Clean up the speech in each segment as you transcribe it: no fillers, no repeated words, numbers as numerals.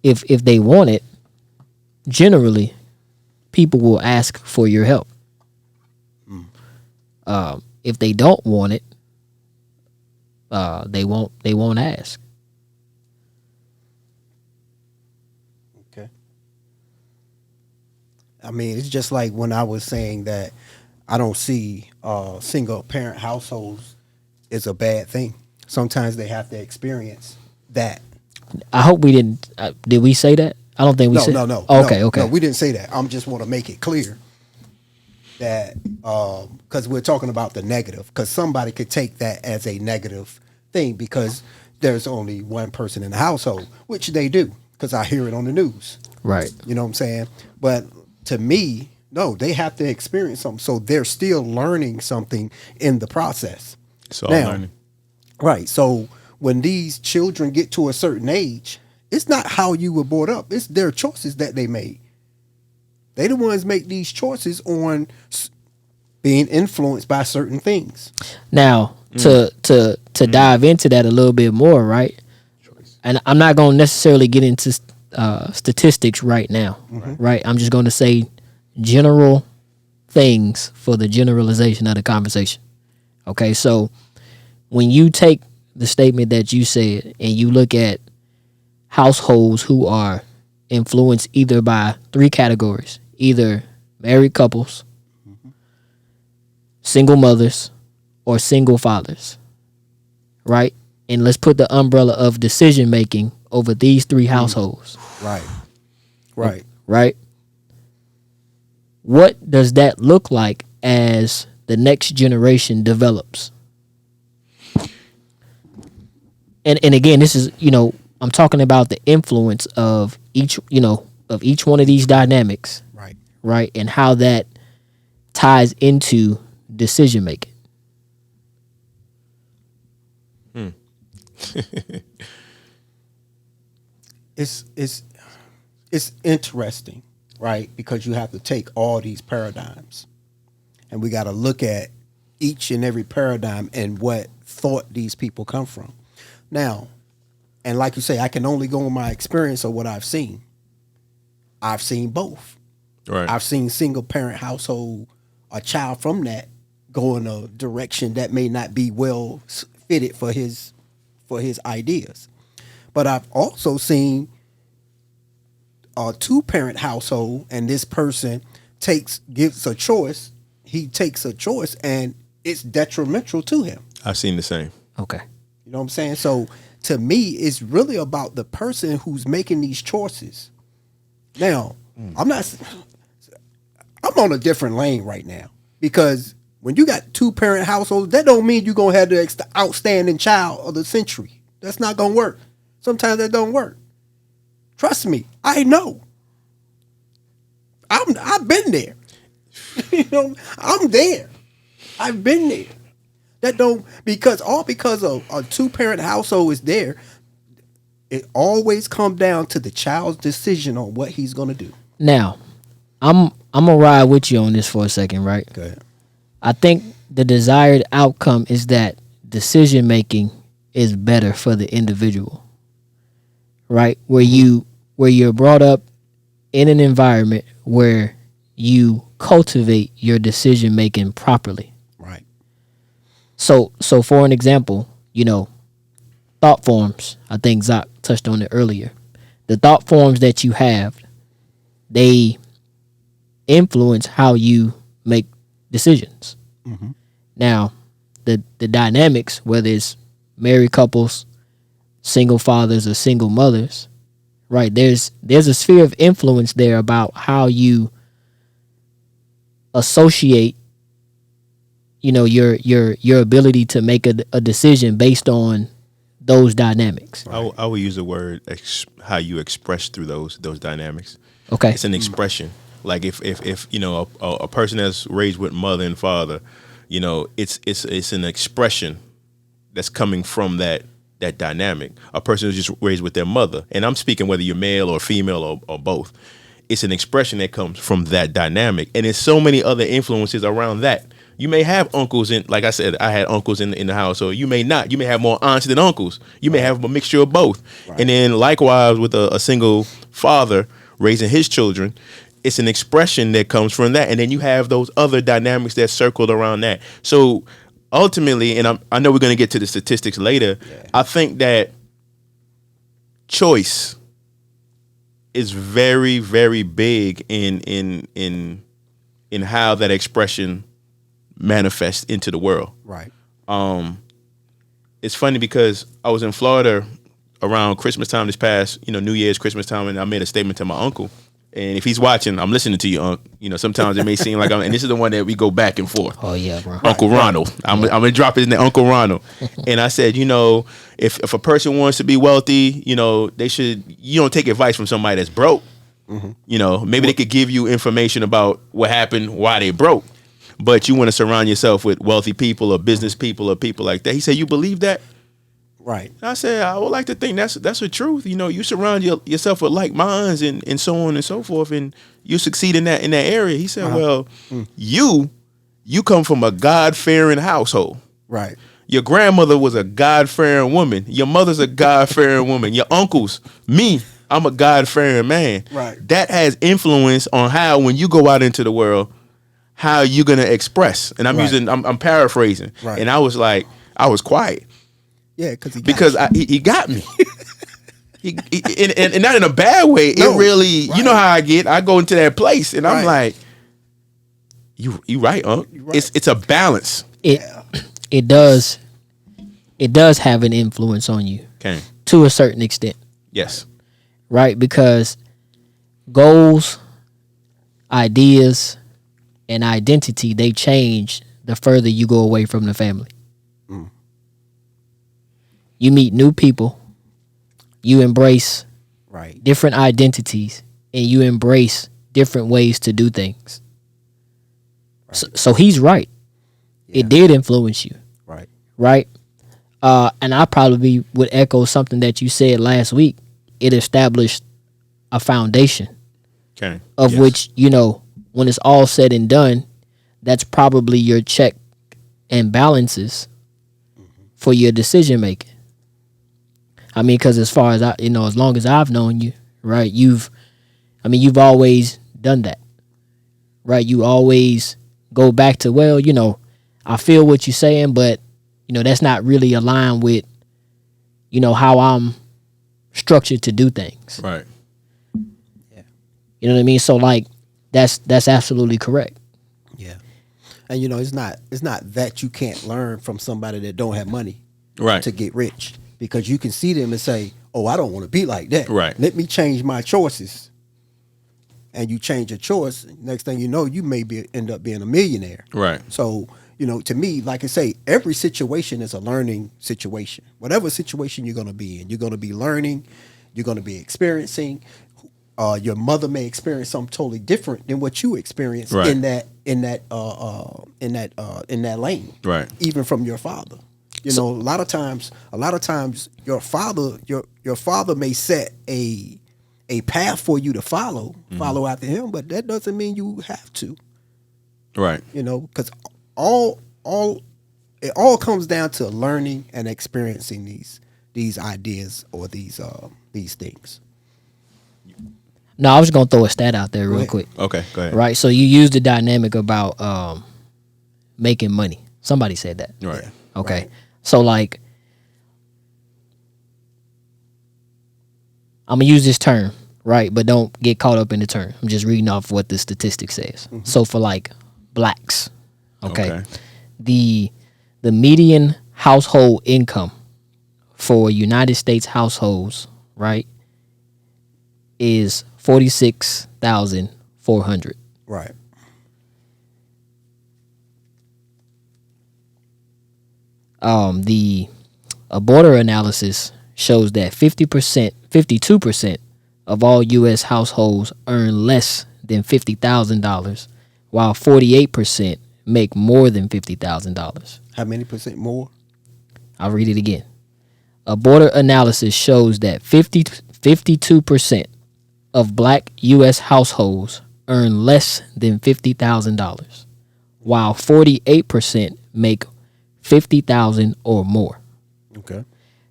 if they want it, generally, people will ask for your help. If they don't want it, they won't ask. Okay. I mean, it's just like when I was saying that I don't see single parent households is a bad thing. Sometimes they have to experience that. I hope we didn't. Did we say that? I don't think we said. No. Oh, okay, okay. No, we didn't say that. I'm just want to make it clear that because we're talking about the negative, because somebody could take that as a negative thing because there's only one person in the household, which they do because I hear it on the news. Right. You know what I'm saying? But to me, no, they have to experience something. So they're still learning something in the process. It's all learning. Right. So when these children get to a certain age, it's not how you were brought up. It's their choices that they made. They the ones make these choices on being influenced by certain things. Now, to dive into that a little bit more, right? And I'm not going to necessarily get into statistics right now, right? I'm just going to say general things for the generalization of the conversation. Okay, so when you take the statement that you said and you look at households who are influenced either by three categories, either married couples, single mothers, or single fathers, right? And let's put the umbrella of decision making over these three households. Right. What does that look like as the next generation develops? And again, this is, I'm talking about the influence of each one of these dynamics. Right. And how that ties into decision making. It's interesting, right? Because you have to take all these paradigms and we got to look at each and every paradigm and what thought these people come from. Now, and like you say, I can only go on my experience of what I've seen. I've seen both. Right. I've seen single parent household, a child from that go in a direction that may not be well fitted for his ideas. But I've also seen a 2-parent household, and this person gives a choice. He takes a choice, and it's detrimental to him. I've seen the same. Okay. You know what I'm saying? So to me, it's really about the person who's making these choices. Now, I'm on a different lane right now because when you got 2-parent households, that don't mean you're going to have the outstanding child of the century. That's not going to work. Sometimes that don't work. Trust me, I know. I've been there. I'm there. I've been there. That don't because of a 2-parent household is there. It always comes down to the child's decision on what he's going to do. Now, I'm gonna ride with you on this for a second, right? Go ahead. I think the desired outcome is that decision making is better for the individual, right? Where you're brought up in an environment where you cultivate your decision making properly. Right. So for an example, thought forms. I think Zach touched on it earlier. The thought forms that you have, they influence how you make decisions. Mm-hmm. Now, the dynamics, whether it's married couples, single fathers, or single mothers, right? There's a sphere of influence there about how you associate, your ability to make a decision based on those dynamics. I would use the word how you express through those dynamics. Okay. It's an expression. Like if a person that's raised with mother and father, it's an expression that's coming from that dynamic. A person who's just raised with their mother, and I'm speaking whether you're male or female or both. It's an expression that comes from that dynamic, and there's so many other influences around that. You may have uncles in, like I said, I had uncles in the house. So you may not. You may have more aunts than uncles. You may have a mixture of both. And then likewise with a single father raising his children, it's an expression that comes from that. And then you have those other dynamics that circled around that. So ultimately, and I know we're going to get to the statistics later, I think that choice is very, very big in how that expression manifests into the world. Right. It's funny because I was in Florida around Christmas time this past, New Year's, Christmas time, and I made a statement to my uncle. And if he's watching, I'm listening to you, Unc. Sometimes it may seem like and this is the one that we go back and forth. Oh yeah, bro. Uncle Ronald. I'm gonna drop his name, Uncle Ronald. And I said, if a person wants to be wealthy, they should. You don't take advice from somebody that's broke. Maybe they could give you information about what happened, why they broke. But you want to surround yourself with wealthy people or business people or people like that. He said, you believe that? Right. I said, I would like to think that's the truth. You surround yourself with like minds and so on and so forth, and you succeed in that area. He said, well, you come from a God-fearing household. Right. Your grandmother was a God-fearing woman. Your mother's a God-fearing woman. Your uncles, me, I'm a God-fearing man. Right. That has influence on how, when you go out into the world, how you're gonna express. And I'm paraphrasing. Right. And I was quiet. Yeah, because he got me. And not in a bad way. No, it really, right. You know how I get. I go into that place and I'm Right. like, you right, Unc. Right. It's a balance. It does have an influence on you Okay. to a certain extent, Yes. right? Because goals, ideas, and identity, they change the further you go away from the family. You meet new people, you embrace Right. different identities, and you embrace different ways to do things. So he's right. It did influence you, Right. right? And I probably would echo something that you said last week. It established a foundation Okay. of Yes. which, when it's all said and done, that's probably your check and balances for your decision making. I mean, because as far as as long as I've known you, right, you've always done that, right? You always go back to, well, I feel what you're saying, but that's not really aligned with, how I'm structured to do things. Right. You know what I mean? So like, that's absolutely correct. Yeah. And it's not that you can't learn from somebody that don't have money Right. to get rich, because you can see them and say, "Oh, I don't want to be like that. Right. Let me change my choices." And you change your choice, next thing you know, you may end up being a millionaire. Right. So, to me, like I say, every situation is a learning situation. Whatever situation you're going to be in, you're going to be learning, you're going to be experiencing. Your mother may experience something totally different than what you experienced Right. in that lane. Right. Even from your father. A lot of times your father may set a path for you to follow after him, but that doesn't mean you have to. Right. Because it all comes down to learning and experiencing these ideas or these things. No, I was gonna throw a stat out there real ahead. quick. Okay. Go ahead. Right. So you used the dynamic about making money. Somebody said that. Right. Okay. Right. So like, I'm gonna use this term, right? But don't get caught up in the term. I'm just reading off what the statistic says. So for like blacks, okay, the median household income for United States households, right, is $46,400. Right. The border analysis shows that 52% of all U.S. households earn less than $50,000, while 48% make more than $50,000. How many percent more? I'll read it again. A border analysis shows that 52% of black U.S. households earn less than $50,000, while 48% make 50,000 or more. Okay.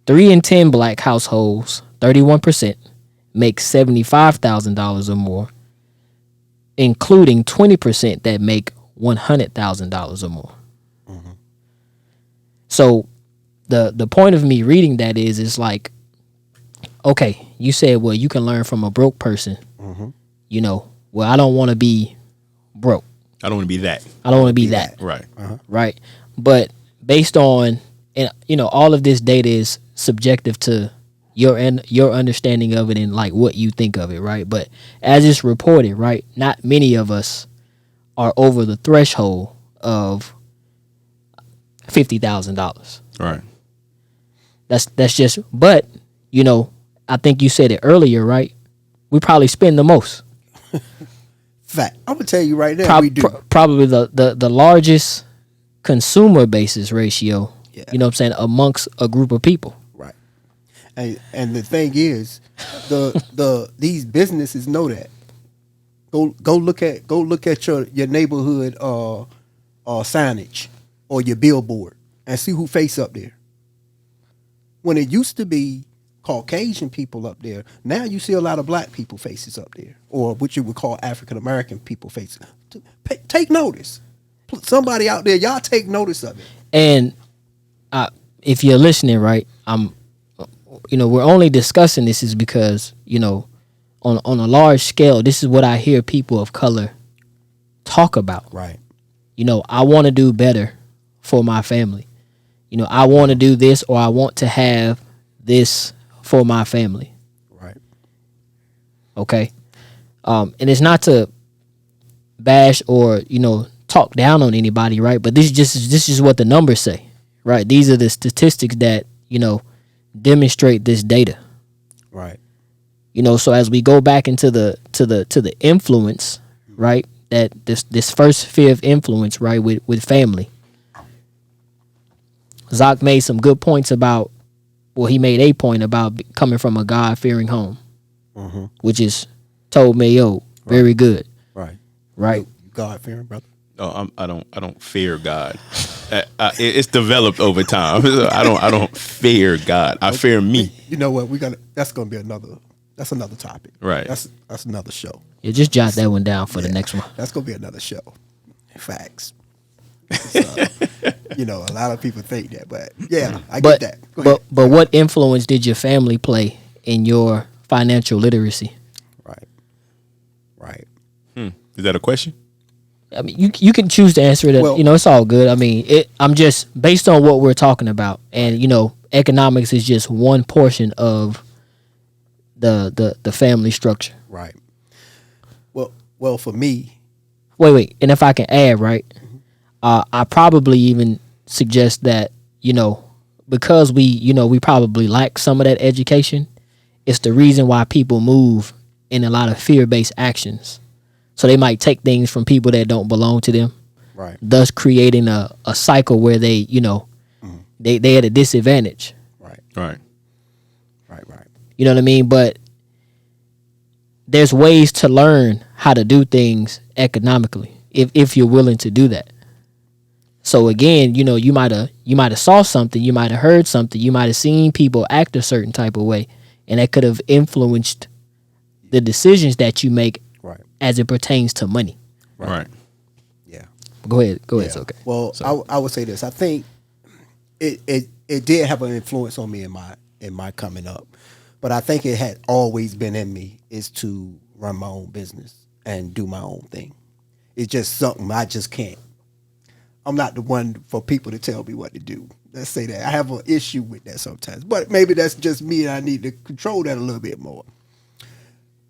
3 in 10 black households, 31%, make $75,000 or more, including 20% that make $100,000 or more. So the point of me reading that is like, okay, you said, well, you can learn from a broke person. You know, well, I don't want to be broke. I don't want to be that. I don't want to be that. Right. Right. But based on, and you know, all of this data is subjective to your understanding of it and like what you think of it, right? But as it's reported, right, not many of us are over the threshold of $50,000. Right. That's just, but you know, I think you said it earlier, right? We probably spend the most. Fact. I'm gonna tell you right now, we do. Probably the largest consumer basis ratio. Yeah. You know what I'm saying, amongst a group of people. Right. And the thing is, these businesses know that. Go look at your neighborhood signage or your billboard and see who face up there. When it used to be Caucasian people up there, now you see a lot of black people faces up there, or what you would call African American people faces. Take notice. Somebody out there, y'all take notice of it. And if you're listening, right, we're only discussing this is because, you know, on a large scale, this is what I hear people of color talk about. Right. You know, I want to do better for my family. You know, I want to do this, or I want to have this for my family. Right. Okay. And it's not to bash or, you know, talk down on anybody, right? But this is what the numbers say, right? These are the statistics that, you know, demonstrate this data. Right. You know, so as we go back into the influence, right? That this first sphere of influence, right, with family. Zach made some good points about, well, he made a point about coming from a God-fearing home, which is told me, yo, very good. Right. Right. You God-fearing, brother? Oh, I don't fear God. It's developed over time. I don't fear God. I fear me. You know what? That's gonna be another topic. Right. That's another show. Yeah, just jot that one down for the next one. That's gonna be another show. Facts. You know, a lot of people think that, but yeah, I get that. Go ahead. But what influence did your family play in your financial literacy? Right. Is that a question? I mean, you can choose to answer it. Well, you know, it's all good. I mean, I'm just based on what we're talking about, and you know, economics is just one portion of the family structure. Right. Well, for me. Wait, and if I can add, right, I probably even suggest that, you know, because we probably lack some of that education, it's the reason why people move in a lot of fear-based actions. So they might take things from people that don't belong to them, Right. thus creating a cycle where they, you know, they at a disadvantage. Right. Right. You know what I mean? But there's ways to learn how to do things economically if you're willing to do that. So again, you know, you might have saw something, you might have heard something, you might have seen people act a certain type of way, and that could have influenced the decisions that you make Right. as it pertains to money. Right. Yeah. Go ahead, Yeah. it's okay. Well, I would say this. I think it did have an influence on me in my coming up, but I think it had always been in me is to run my own business and do my own thing. It's just something I just can't. I'm not the one for people to tell me what to do. Let's say that. I have an issue with that sometimes, but maybe that's just me and I need to control that a little bit more.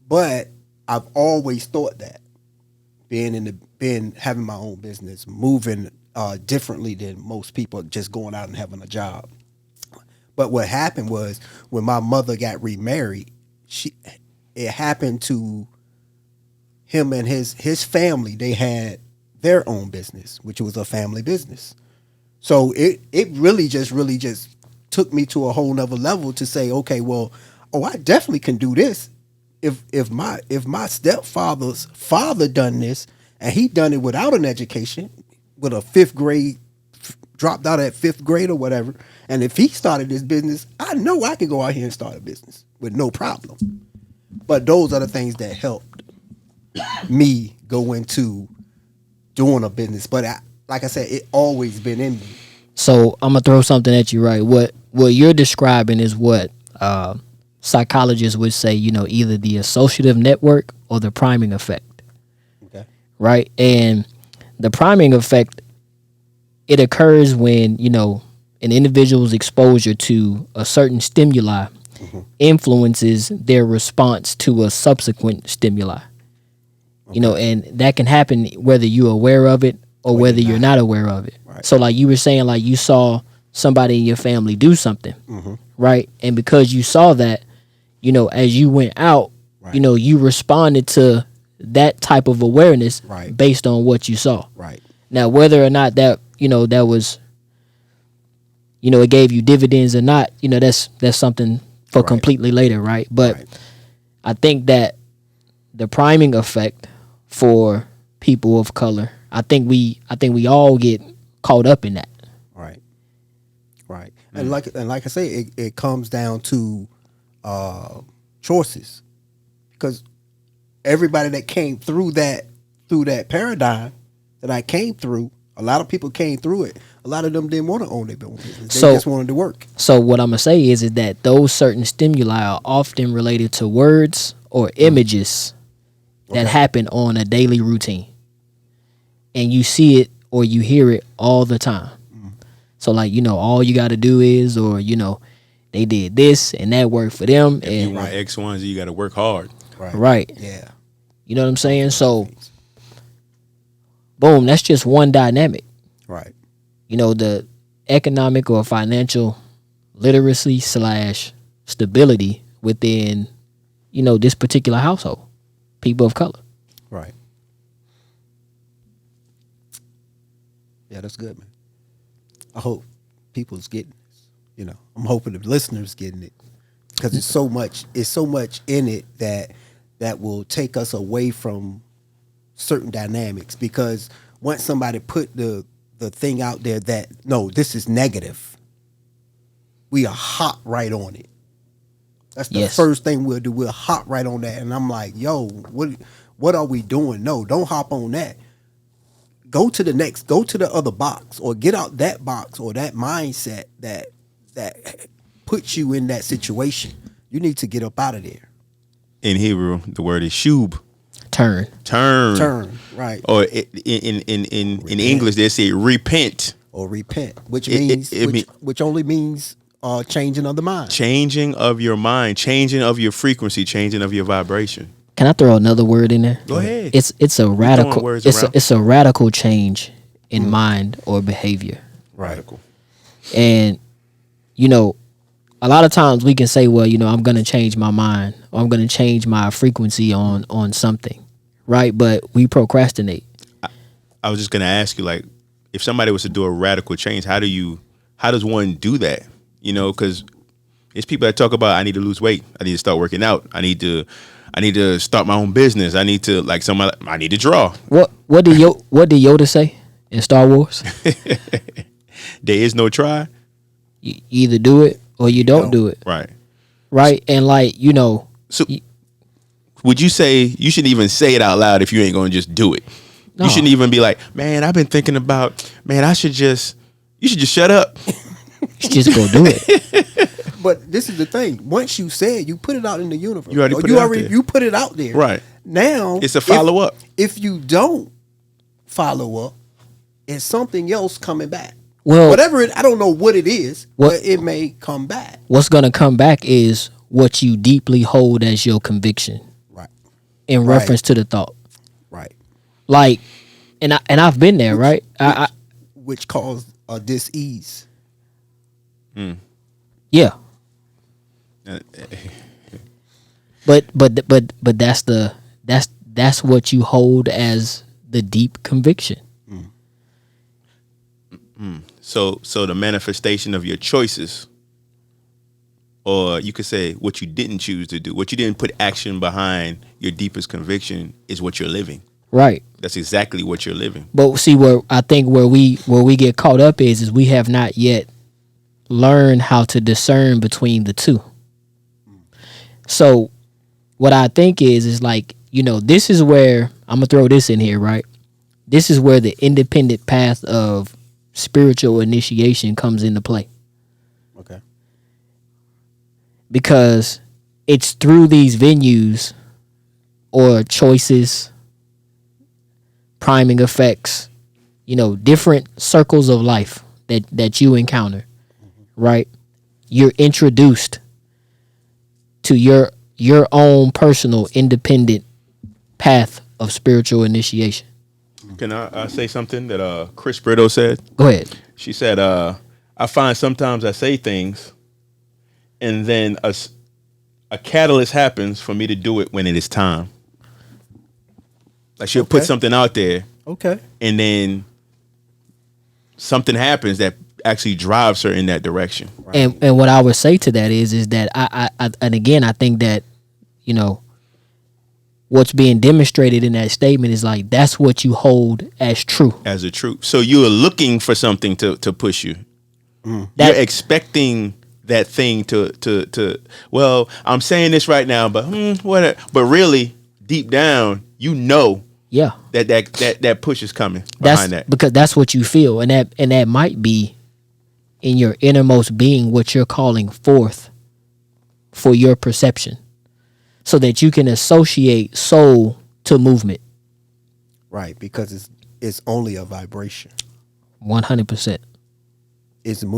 But I've always thought that having my own business, moving differently than most people just going out and having a job. But what happened was when my mother got remarried, it happened to him and his family. They had their own business, which was a family business. So it really just took me to a whole nother level to say, okay, well, I definitely can do this. If my stepfather's father done this and he done it without an education, with a fifth grade, dropped out at fifth grade or whatever. And if he started this business, I know I could go out here and start a business with no problem. But those are the things that helped me go into doing a business. But like I said, it always been in me. So I'm gonna throw something at you, right? What you're describing is what psychologists would say, either the associative network or the priming effect. Okay. Right? And the priming effect, it occurs when, an individual's exposure to a certain stimuli influences their response to a subsequent stimuli. And that can happen whether you're aware of it or whether you're not aware of it. Right. So like you were saying, like you saw somebody in your family do something, right? And because you saw that, as you went out, Right. You responded to that type of awareness Right. based on what you saw. Right. Now, whether or not that, that was, it gave you dividends or not, that's something for Right. completely later, right? But Right. I think that the priming effect for people of color, I think we all get caught up in that. Right. Right. And like I say, it comes down to choices. Because everybody that came through that paradigm that I came through, a lot of people came through it. A lot of them didn't want to own their own business. They just wanted to work. So what I'm gonna say is that those certain stimuli are often related to words or images that happen on a daily routine, and you see it or you hear it all the time. So like all you got to do is, or they did this and that worked for them, If and you want X, Y, and Z, you got to work hard. right. Yeah. You know what I'm saying? So boom, that's just one dynamic. Right. The economic or financial literacy / stability within, this particular household, people of color. Right. Yeah, that's good, man. I hope people's getting this. I'm hoping the listeners getting it, because it's so much in it that will take us away from certain dynamics. Because once somebody put the thing out there that no, this is negative, we are hot right on it. That's the first thing we'll do. We'll hop right on that. And I'm like, yo, what are we doing? No, don't hop on that. Go to the other box, or get out that box or that mindset that puts you in that situation. You need to get up out of there. In Hebrew, the word is shub. Turn. Turn, right. Or in English, they say repent. Or repent, which means which only means changing of the mind. Changing of your mind, changing of your frequency, changing of your vibration. Can I throw another word in there? Go ahead. It's a radical. words It's a radical change in mind or behavior. Radical. And a lot of times we can say, well, I'm going to change my mind, or I'm going to change my frequency on something, right? But we procrastinate. I was just going to ask you, like, if somebody was to do a radical change, how does one do that? Because it's people that talk about, I need to lose weight, I need to start working out, I need to start my own business, I need to I need to draw. What did Yoda say in Star Wars? There is no try. You either do it or you don't do it. Right. And So would you say you shouldn't even say it out loud if you ain't going to just do it? No. You shouldn't even be like, man, I've been thinking about, man, you should just shut up. you just go do it. But this is the thing. Once you say it, you put it out in the universe. You already put it out there. You put it out there. Right. Now It's a follow-up. If you don't follow up, it's something else coming back. Well, Whatever I don't know what it is, but it may come back. What's going to come back is what you deeply hold as your conviction. Right. In reference to the thought. Right. Like, and I've been there, right? Which caused a dis-ease. Yeah. But that's what you hold as the deep conviction. So the manifestation of your choices, or you could say what you didn't choose to do, what you didn't put action behind your deepest conviction, is what you're living. Right. That's exactly what you're living. But see, where I think where we get caught up is we have not yet learned how to discern between the two. So what I think is like, this is where I'm gonna throw this in here, right? This is where the independent path of spiritual initiation comes into play. Okay. Because it's through these venues or choices, priming effects, different circles of life that you encounter, right? You're introduced to your own personal independent path of spiritual initiation. Can I say something that Chris Brito said? Go ahead. She said, I find sometimes I say things and then a catalyst happens for me to do it when it is time. Like she'll put something out there. Okay. And then something happens that actually drives her in that direction. Right. And what I would say to that is that I and again, I think that, what's being demonstrated in that statement is like, that's what you hold as true. As a truth. So you are looking for something to push you. You're expecting that thing to well, I'm saying this right now, but whatever. But really, deep down, yeah, that push is coming behind that. Because that's what you feel, and that might be in your innermost being what you're calling forth for your perception, so that you can associate soul to movement. Right, because it's only a vibration. 100%. It's movement.